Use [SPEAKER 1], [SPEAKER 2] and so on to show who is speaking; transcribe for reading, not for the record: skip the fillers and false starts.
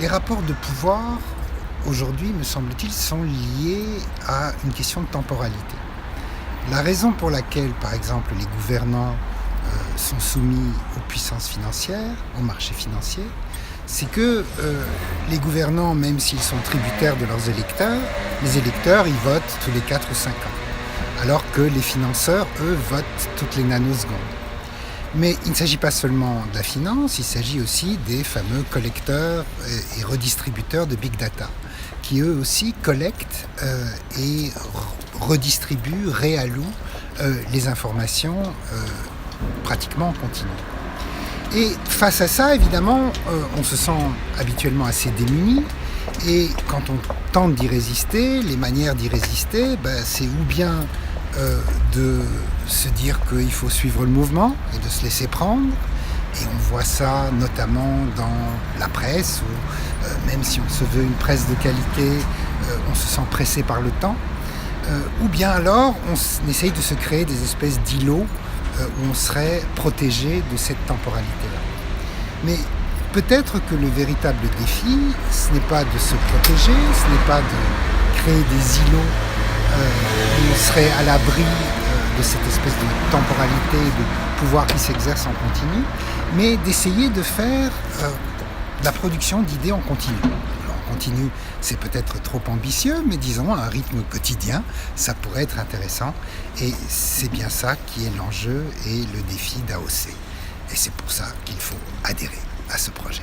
[SPEAKER 1] Les rapports de pouvoir, aujourd'hui, me semble-t-il, sont liés à une question de temporalité. La raison pour laquelle, par exemple, les gouvernants sont soumis aux puissances financières, aux marchés financiers, c'est que les gouvernants, même s'ils sont tributaires de leurs électeurs, les électeurs, ils votent tous les 4 ou 5 ans. Alors que les financeurs, eux, votent toutes les nanosecondes. Mais il ne s'agit pas seulement de la finance, il s'agit aussi des fameux collecteurs et redistributeurs de big data, qui eux aussi collectent et redistribuent, réallouent les informations pratiquement en continu. Et face à ça, évidemment, on se sent habituellement assez démuni. Et quand on tente d'y résister, les manières d'y résister, c'est ou bien de se dire qu'il faut suivre le mouvement et de se laisser prendre. Et on voit ça notamment dans la presse, où même si on se veut une presse de qualité, on se sent pressé par le temps. Ou bien alors, on essaye de se créer des espèces d'îlots où on serait protégé de cette temporalité-là. Mais peut-être que le véritable défi, ce n'est pas de se protéger, ce n'est pas de créer des îlots où on serait à l'abri de cette espèce de temporalité, de pouvoir qui s'exerce en continu, mais d'essayer de faire la production d'idées en continu. Alors, en continu, c'est peut-être trop ambitieux, mais disons à un rythme quotidien, ça pourrait être intéressant. Et c'est bien ça qui est l'enjeu et le défi d'AOC. Et c'est pour ça qu'il faut adhérer à ce projet.